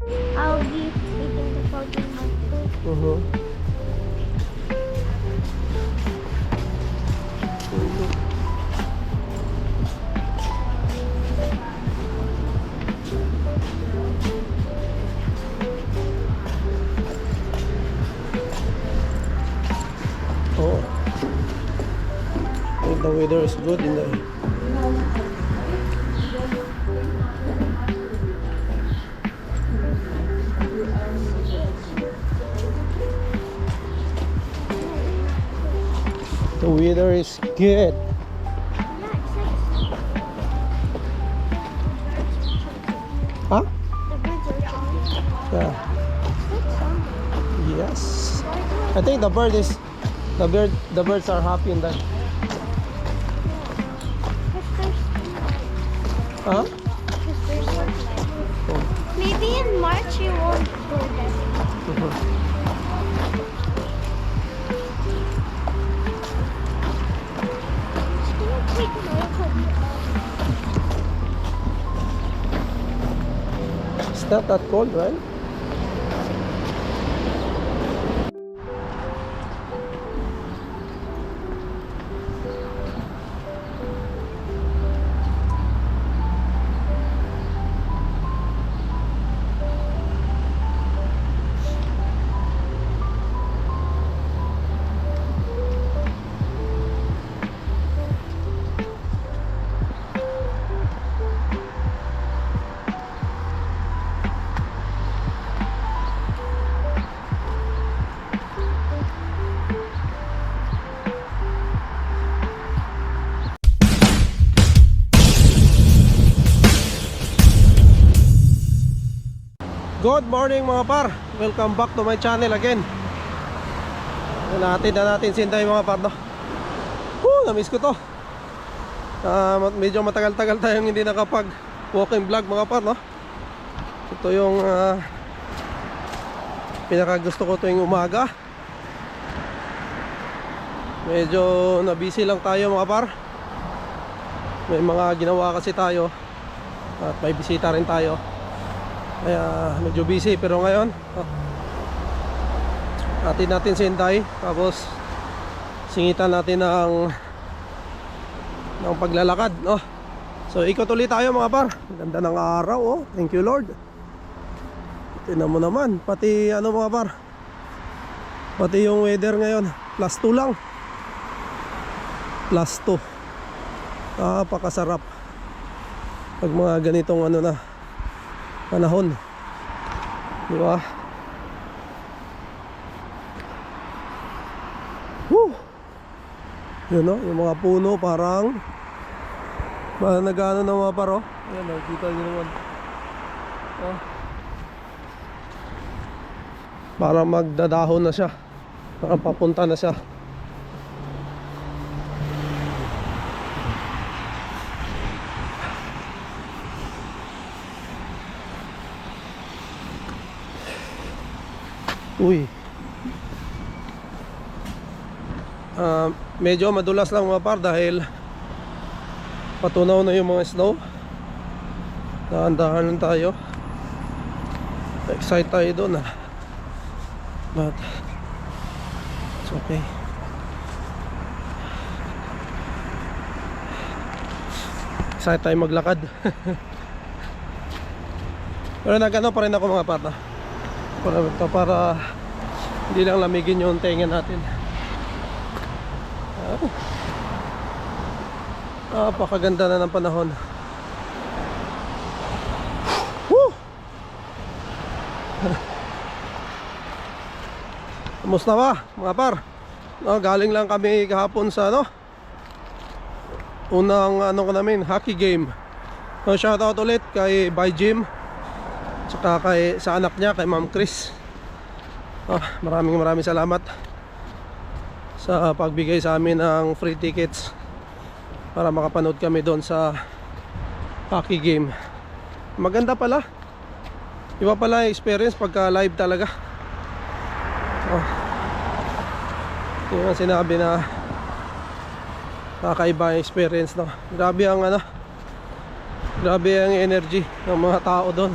I'll be eating the protein milk. Oh, I think the weather is good in the. The weather is good. Huh? The birds are jumping. Yeah. That's something. Yes. I think the birds are happy in that. Huh? Because there's sunlight. Maybe in March you won't go there. It's gonna take my hoodie off. It's not that cold, right? Good morning mga par. Welcome back to my channel again. Natin sinday mga par, no? Na-miss ko to. Medyo matagal-tagal tayong hindi nakapag walking vlog mga par, no? Ito yung pinakagusto ko tuwing umaga. Medyo na-busy lang tayo mga par. May mga ginawa kasi tayo at may bisita rin tayo. Kaya medyo busy, pero ngayon natin sinday, tapos singitan natin ng paglalakad, no? So ikot ulit tayo mga par. Ganda ng araw, oh. Thank you Lord. Tingnan mo naman, pati ano mga par, pati yung weather ngayon +2 lang, +2. Napakasarap pag mga ganitong ano na panahon, di ba? Yun, no? Yung mga puno parang nagano na mga paro. Ayan, nakikita nyo naman. Parang magdadahon na siya, parang papunta na siya. Uy, medyo madulas lang mga par dahil patunaw na yung mga snow. Dahan-dahan lang tayo. Excited tayo doon, but it's okay. Excited tayo maglakad. Pero nagano pa rin ako mga par, no? Para hindi lang lamigin yung tenga natin. Napakaganda na ng panahon. Kamusta ba mga par? Galing lang kami kahapon sa unang ko namin, hockey game. Shoutout ulit kay By Jim, tsaka sa anak niya, kay Ma'am Chris. Maraming salamat sa pagbigay sa amin ng free tickets para makapanood kami doon sa hockey game. Maganda pala, iba pala yung experience pagka live talaga. Yung sinabi na kakaiba yung experience, no? Grabe ang energy ng mga tao doon.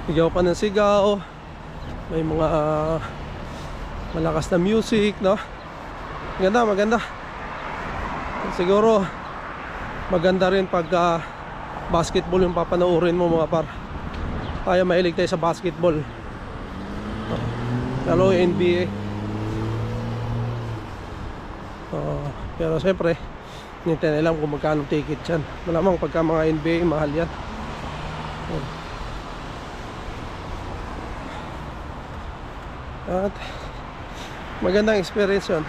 sigaw ka ng sigaw, may mga malakas na music, no? Maganda. Siguro maganda rin pag basketball yung papanoorin mo mga par. Tayo mahilig tayo sa basketball, lalo yung NBA. Pero siyempre hindi tayo alam kung magkano ticket yan. Malamang pagka mga NBA mahal yan. At magandang experience yun,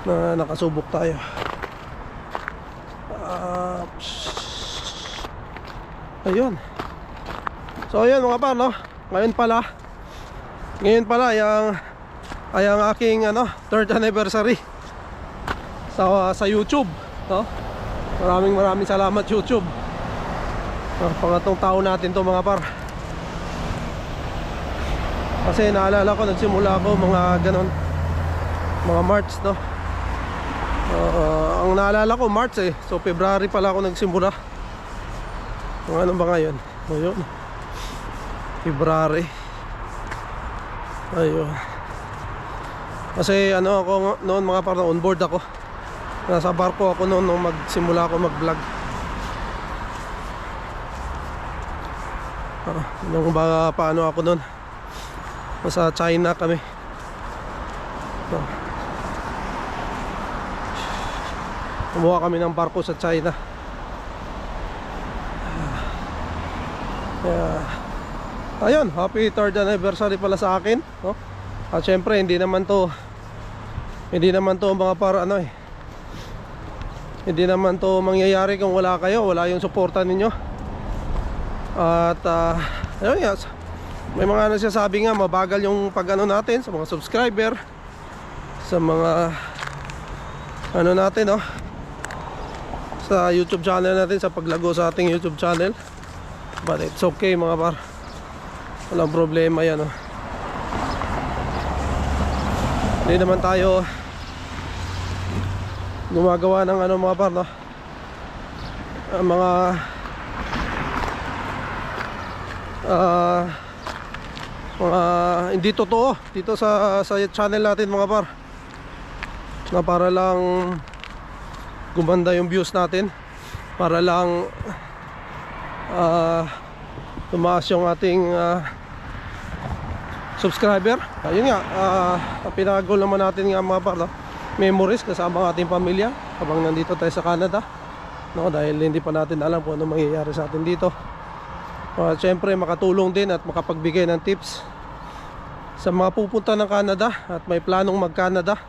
na nakasubok tayo. Ayun. So ayun mga par, no? Ngayon pala ay ang aking 3rd anniversary sa YouTube, no? Maraming salamat YouTube. Pangatlong taon natin to mga par. Kasi naalala ko nagsimula ako mga ganon, mga March, no? Ang naalala ko March so February pala ako nagsimula. Ano ba ngayon? Ayun, February. Ayun. Kasi ako noon mga par, on board ako. Nasa barko ako noon nung magsimula ako mag-vlog. Nung paano ako noon, nasa China kami. Kumuha kami ng barko sa China. Ayun, happy 3rd anniversary pala sa akin, no? At syempre hindi naman to mga para hindi naman to mangyayari kung wala kayo, wala yung suporta ninyo. At ayun, yes, may mga nagsasabi nga mabagal yung natin sa mga subscriber, sa mga natin, no, sa YouTube channel natin, sa paglago sa ating YouTube channel. But it's okay mga par, walang problema yan, no? Hindi naman tayo gumagawa ng mga par, no? Mga hindi totoo dito sa channel natin mga par, na para lang gumanda yung views natin, para lang tumaas yung ating subscriber. Ayun nga, pinagol naman natin nga mga par, no? Memories kasama ang ating pamilya habang nandito tayo sa Canada, no? Dahil hindi pa natin alam kung ano mangyayari sa atin dito. Siyempre makatulong din at makapagbigay ng tips sa mga pupunta ng Canada at may planong mag-Canada,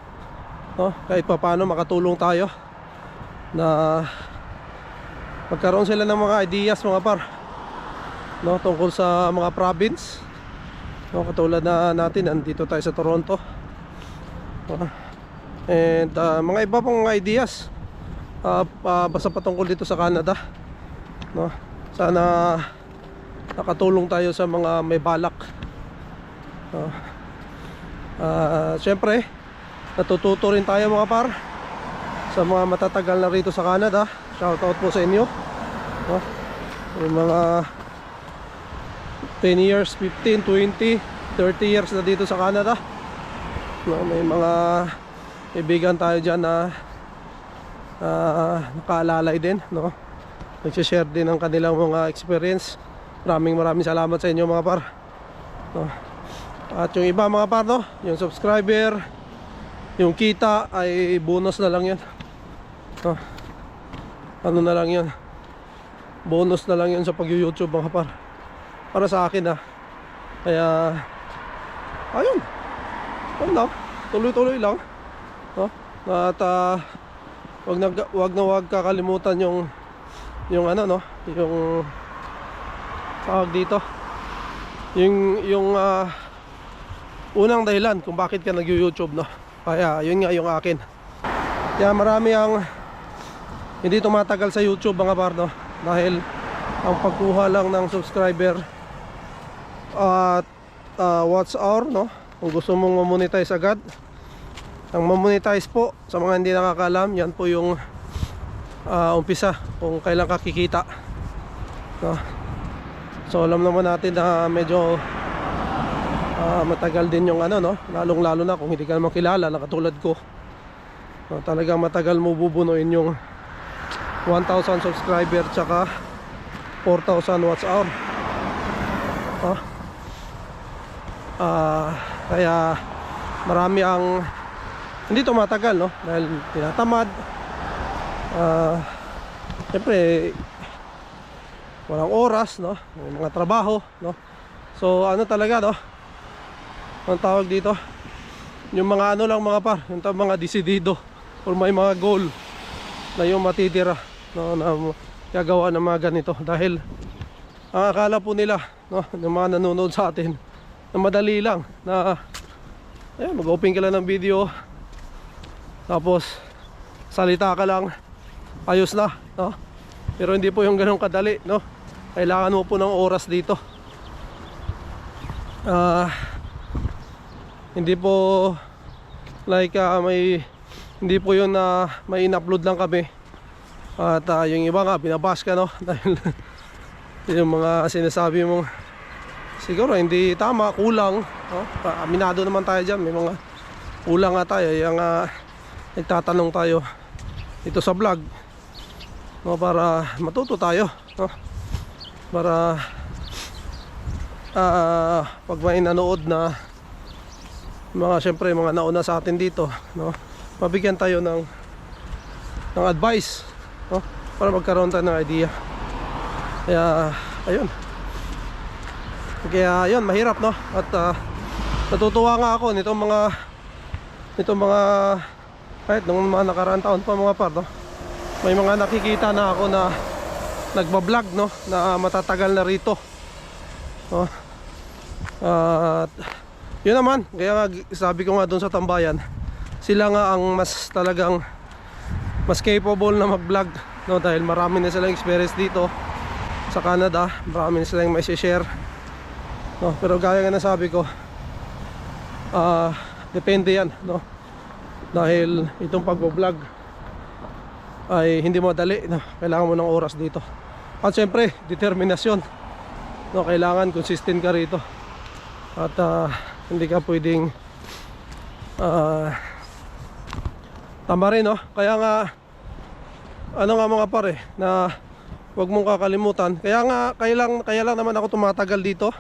no? Kahit pa paano makatulong tayo na magkaroon sila ng mga ideas mga par, no? Tungkol sa mga province, no? Katulad na natin, nandito tayo sa Toronto, and mga iba pang ideas basta patungkol dito sa Canada, no? Sana nakatulong tayo sa mga may balak. Siyempre natututo rin tayo mga par sa mga matatagal na rito sa Canada. Shoutout po sa inyo, no? May mga 10 years, 15, 20, 30 years na dito sa Canada, no? May mga kaibigan tayo dyan na nakaalalay din, no? Nagsishare din ng kanilang mga experience. Maraming salamat sa inyo mga par, no? At yung iba mga par, no, yung subscriber, yung kita ay bonus na lang yan, no? Ano na lang yan, bonus na lang yan sa pag-YouTube mga par, para sa akin, kaya ayun, tuloy-tuloy lang, no? At wag kakalimutan yung no, yung tawag dito, yung unang dahilan kung bakit ka nag-YouTube, no? Kaya yun nga yung akin. Kaya marami ang hindi tumatagal sa YouTube mga par, no? Dahil ang pagkuha lang ng subscriber at watch hour, no? Kung gusto mong monetize agad, ang monetize po, sa mga hindi nakakaalam, yan po yung umpisa kung kailan ka kikita, no? So alam naman natin na medyo matagal din yung ano, no? Lalong lalo na kung hindi ka naman kilala na katulad ko. Talagang matagal mo bubunuin yung 1,000 subscriber tsaka 4,000 watch hour. Kaya marami ang hindi tumatagal, no? Dahil tinatamad. Siyempre walang oras, no? May mga trabaho, no? So ano talaga, no? Ang tawag dito, yung mga ano lang mga par, yung mga desidido or may mga goal na yung matitira, no, na gagawa ng mga ganito. Dahil ang akala po nila, no, ng mga nanonood sa atin, na madali lang na mag-open ka lang ng video, tapos salita ka lang, ayos na, no? Pero hindi po yung ganun kadali, no? Kailangan mo po ng oras dito. Hindi po like hindi po yun na may in-upload lang kami at yung iba nga binabash ka, no? Dahil yung mga sinasabi mong siguro hindi tama, kulang, no? Aminado naman tayo dyan, may mga kulang nga tayo. Yung nagtatanong tayo ito sa vlog, no? Para matuto tayo, no? Para pag may nanood na mga, syempre mga nauna sa atin dito, no, mabigyan tayo ng advice, no, para magkaroon tayo ng idea. Kaya ayun, mahirap, no? At natutuwa nga ako nitong mga kahit nung mga nakaraang taon pa mga par, no, may mga nakikita na ako na nagbablog, no, na matatagal na rito, no? At yun naman, kaya nga sabi ko nga doon sa tambayan, sila nga ang talagang mas capable na mag-vlog, no? Dahil marami na silang experience dito sa Canada, marami na silang may share, no? Pero gaya nga na sabi ko, depende yan, no? Dahil itong pag-vlog ay hindi madali, no? Kailangan mo ng oras dito. At syempre, determinasyon, no? Kailangan consistent ka rito. At hindi ka pwedeng tama rin, no? Kaya nga ano nga mga pare, na huwag mong kakalimutan. Kaya lang naman ako tumatagal dito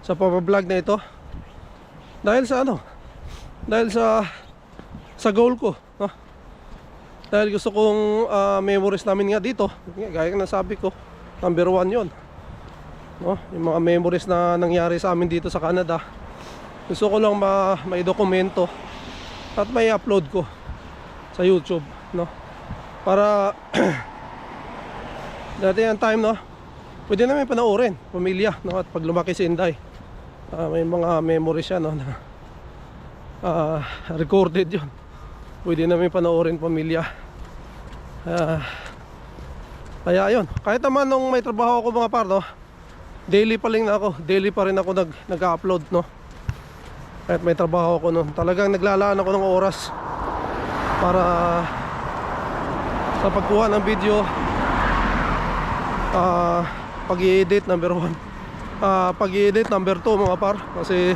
sa pag-vlog na ito. Dahil sa ano? Dahil sa goal ko, no? Dahil gusto kong memories namin nga dito. Gaya na sabi ko, number 1 yon, no? Yung mga memories na nangyari sa amin dito sa Canada, gusto ko lang may dokumento at may upload ko sa YouTube, no? Para dati ang time, no, pwede namin panoorin pamilya, no? At pag lumaki si Inday, may mga memories siya, no, na recorded yun. Pwede namin panoorin pamilya. Kaya yun, kahit naman nung may trabaho ako mga par, no, daily pa rin ako nag-upload, no? Kahit may trabaho ako noon, talagang naglalaan ako ng oras para sa pagkuha ng video, pag-i-edit number 1, pag-i-edit number 2 mga par, kasi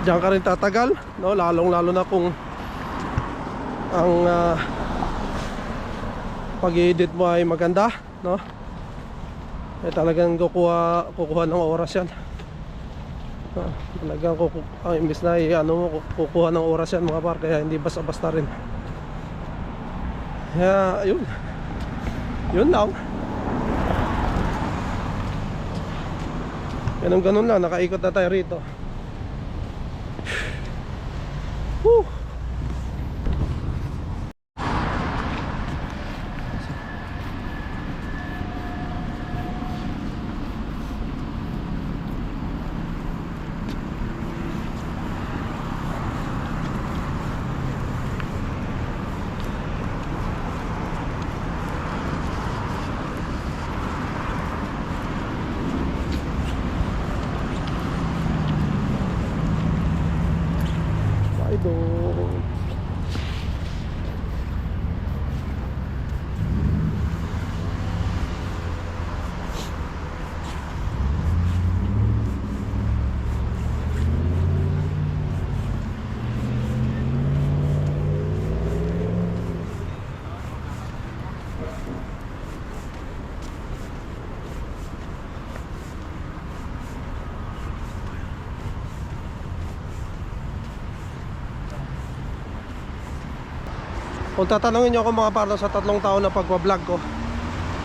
diyan ka rin tatagal, no? Lalong lalo na kung ang pag-i-edit mo ay maganda, no? Talagang kukuha ng oras yan. Talagang imbis na kukuha ng oras yan mga par, kaya hindi basta-basta rin. Kaya yun lang, ganun lang, nakaikot na tayo rito. Woo! Doon. Kung tatanungin nyo ako mga par, sa 3 taon na pagpa-vlog ko,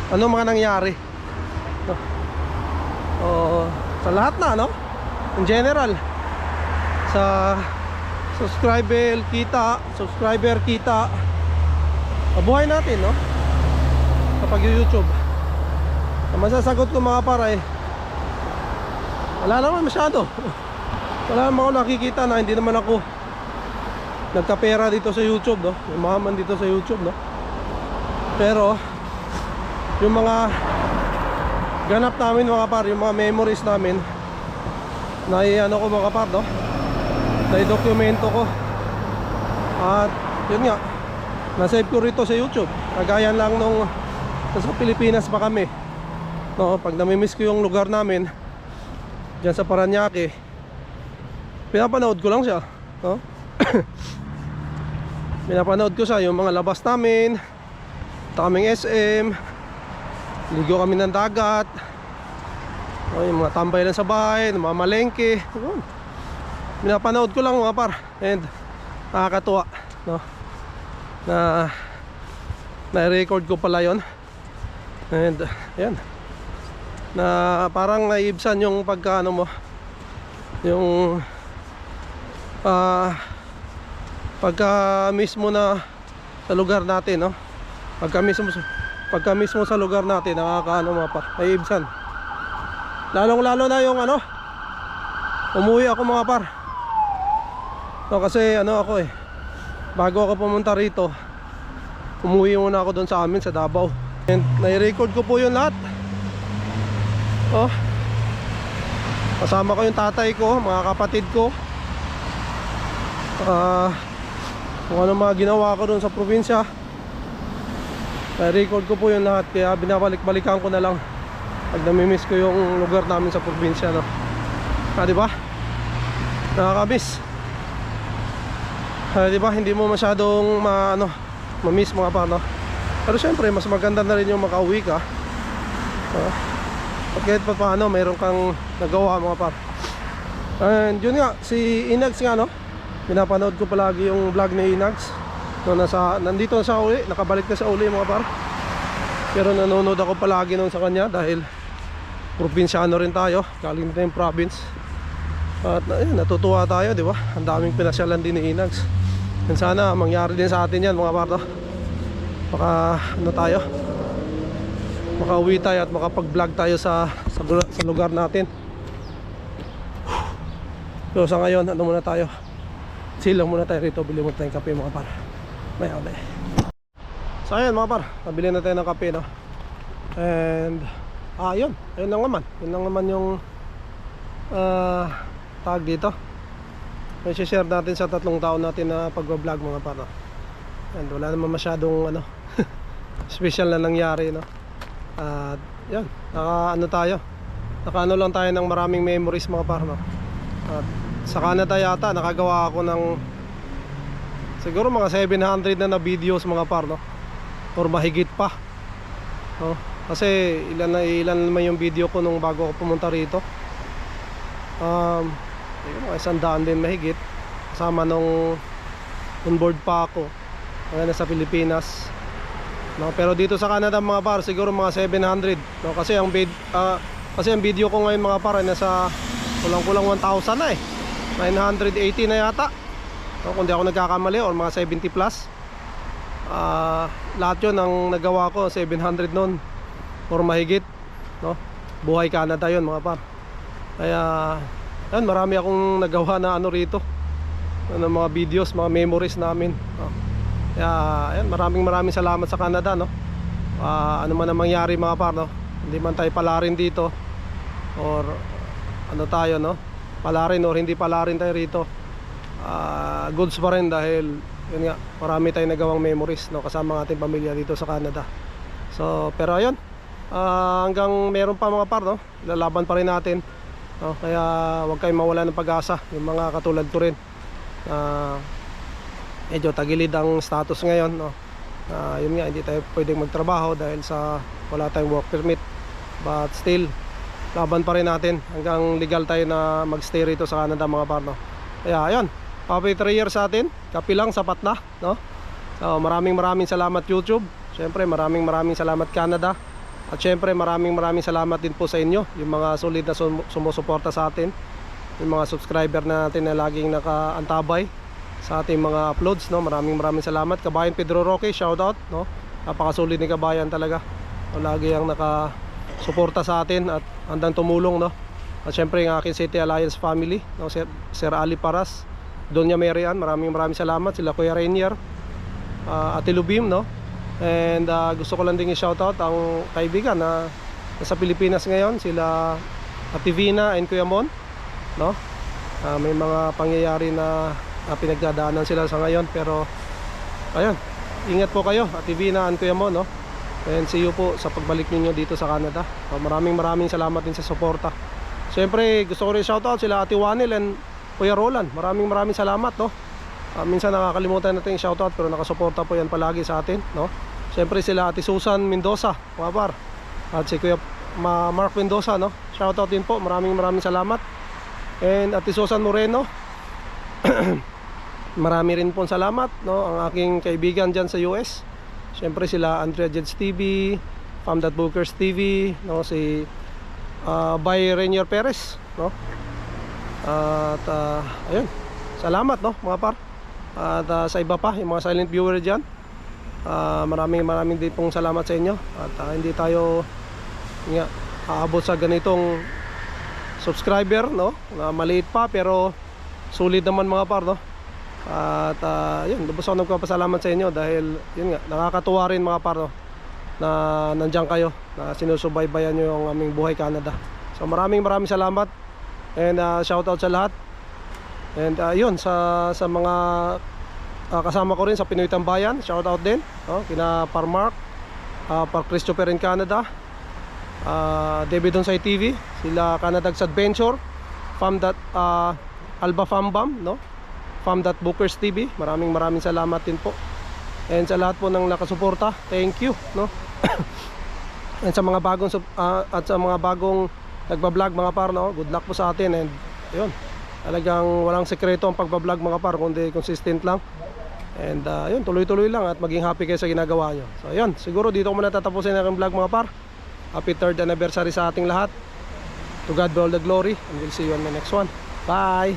ano mga nangyari, no? Sa lahat na, no? In general, sa subscriber kita, buhay natin, no? Kapag YouTube, ang masasagot ko mga par ay wala naman masyado. Wala naman ako nakikita na hindi naman ako nagkapera dito sa YouTube, no? Umaman dito sa YouTube, no? Pero yung mga ganap namin mga par, yung mga memories namin, ano ko mga par, no? Na-dokumento ko. At yun nga, na-save ko rito sa YouTube. Kagaya lang nung sa Pilipinas pa kami, no? Pag namimiss ko yung lugar namin diyan sa Paranaque, pinapanood ko lang siya, no? Pinapanood ko siya, yung mga labas namin, kaming SM, ligo kami ng dagat, yung mga tambay lang sa bahay, namamalengke. Pinapanood ko lang mga par, and nakakatuwa, no? Na na-record ko pala yon. And yan, na parang naibsan yung pagkaano mo, yung pagka mismo na sa lugar natin, no? Pagka mismo sa lugar natin, nakakaano mga par, naibsan. Lalong lalo na yung ano, umuwi ako mga par, no? Kasi ano ako bago ako pumunta rito, umuwi muna ako doon sa amin sa Davao. And nai-record ko po yun lahat. Kasama ko yung tatay ko, mga kapatid ko, kung ano mga ginawa ko doon sa probinsya. Nai-record ko po yun lahat, kaya binabalik-balikan ko na lang pag namimiss ko yung lugar namin sa probinsya, no? Diba? Nakakamiss. Diba? Hindi mo masyadong mamiss mga pa, no? Pero syempre mas maganda na rin yung makauwi ka, at kahit pa paano mayroon kang nagawa mga par. And yun nga, si Inags nga, no? Pinapanood ko palagi yung vlog ni Inags, no? Nandito na sa uli, nakabalik na sa uli mga par. Pero nanonood ako palagi nun sa kanya dahil probinsyano rin tayo, galing na yung province. At natutuwa tayo, di ba? Ang daming pinasyalan din ni Inags. And sana mangyari din sa atin yan mga par, no? Baka tayo, makauwi tayo at makapag-vlog tayo sa lugar natin. So sa ngayon, ano muna tayo, chill lang muna tayo rito, bili muna tayong kape mga par. Maya ulit. So ayan mga par, nabili na tayo ng kape, no? And yun lang naman yung tag dito. May share natin sa 3 taon natin na pag-vlog mga par, no? And wala naman masyadong special na nangyari, no? At yan, naka lang tayo ng maraming memories mga par, no? At sa Canada yata nakagawa ako ng siguro mga 700 na videos mga par, no? Or mahigit pa, no? Kasi ilan naman yung video ko nung bago ako pumunta rito. Mga 100 din mahigit, kasama nung on board pa ako ngayon sa Pilipinas, no? Pero dito sa Canada mga par, siguro mga 700, no? Kasi ang video ko ngayon mga par ay nasa kulang-kulang 1,000 na 980 na yata, no? Kung di ako nagkakamali, or mga 70 plus. Lahat yun ang nagawa ko, 700 nun or mahigit, no? Buhay Canada yun mga par. Kaya yan, marami akong nagawa na rito, mga videos, mga memories namin, no? Kaya yan, maraming salamat sa Canada, no? Ano man ang mangyari mga par, no? Hindi man tayo palarin dito, or tayo, no? Palarin or hindi palarin tayo rito, goods pa rin, dahil yun nga, marami tayong nagawang memories, no? Kasama ang ating pamilya dito sa Canada. So pero ayun, hanggang meron pa mga par, no? Lalaban pa rin natin, no? Kaya huwag kayong mawala ng pag-asa, yung mga katulad ko rin. Medyo tagilid ang status ngayon, no? Yun nga, hindi tayo pwedeng magtrabaho dahil sa wala tayong work permit. But still, laban pa rin natin hanggang legal tayo na magstay rito sa Canada mga par, no? Kaya ayun, happy 3 years sa atin, kapi lang, sapat na, no? So, maraming salamat YouTube. Siyempre, maraming salamat Canada. At siyempre, maraming salamat din po sa inyo, yung mga solid na sumusuporta sa atin, yung mga subscriber natin na laging nakaantabay sa ating mga uploads, no. Maraming salamat. Kabayan Pedro Roque, shout out, no. Napakasolid ni Kabayan talaga. O, lagi ang nakasuporta sa atin at handang tumulong, no. At syempre yung aking City Alliance family, no, Sir Ali Paras, Donya Marian, maraming salamat. Sila Kuya Rainier, Ate Lubim, no. And gusto ko lang din i-shoutout ang kaibigan na nasa Pilipinas ngayon, sila Ate Vina and Kuya Mon, no. May mga pangyayari na pinagdadaanan sila sa ngayon, pero ayun, ingat po kayo Ate Vina and Kuya Mon, no. And see you po sa pagbalik ninyo dito sa Canada. So, maraming salamat din sa suporta. Siyempre gusto ko rin shoutout sila Ate Wanel and Kuya Roland. Maraming salamat, no. Minsan nakakalimutan natin yung shoutout, pero nakasuporta po yan palagi sa atin, no. Siyempre sila Ate Susan Mendoza, Wapar, at si Kuya Mark Mendoza, no. Shoutout din po, maraming salamat. And Ate Susan Moreno, marami rin po salamat, no. Ang aking kaibigan dyan sa US, siyempre sila Andrea Jeds TV, Fam.Bookers TV, no. Si by Rainier Perez, no. At ayun, salamat, no, mga par. At sa iba pa, yung mga silent viewer dyan, maraming din pong salamat sa inyo. At hindi tayo aabot sa ganitong subscriber, no, na maliit pa pero sulit naman, mga par, no. At yun, lubos ako nagpapasalamat sa inyo dahil yun nga, nakakatuwa rin, mga par, no, na nandiyan kayo, na sinusubaybayan nyo yung aming buhay Canada. So maraming salamat. And shoutout sa lahat. And yun, sa mga kasama ko rin sa Pinoy Tambayan, shoutout din, no? Kina Parmark, Par Christopher in Canada, David Onsay TV, sila Canada's Adventure, Alba Fambam, no? Fam.Bookers TV. Maraming salamat din po. And sa lahat po ng nakasuporta, thank you, no? And sa mga bagong nagba-vlog, mga par, no? Good luck po sa atin. And yun, talagang walang sekreto ang pagba-vlog, mga par, kundi consistent lang. And yun, tuloy-tuloy lang at maging happy kayo sa ginagawa nyo. So yun, siguro dito ko muna tatapusin ang vlog, mga par. Happy 3rd anniversary sa ating lahat. To God be all the glory, and we'll see you on the next one. Bye!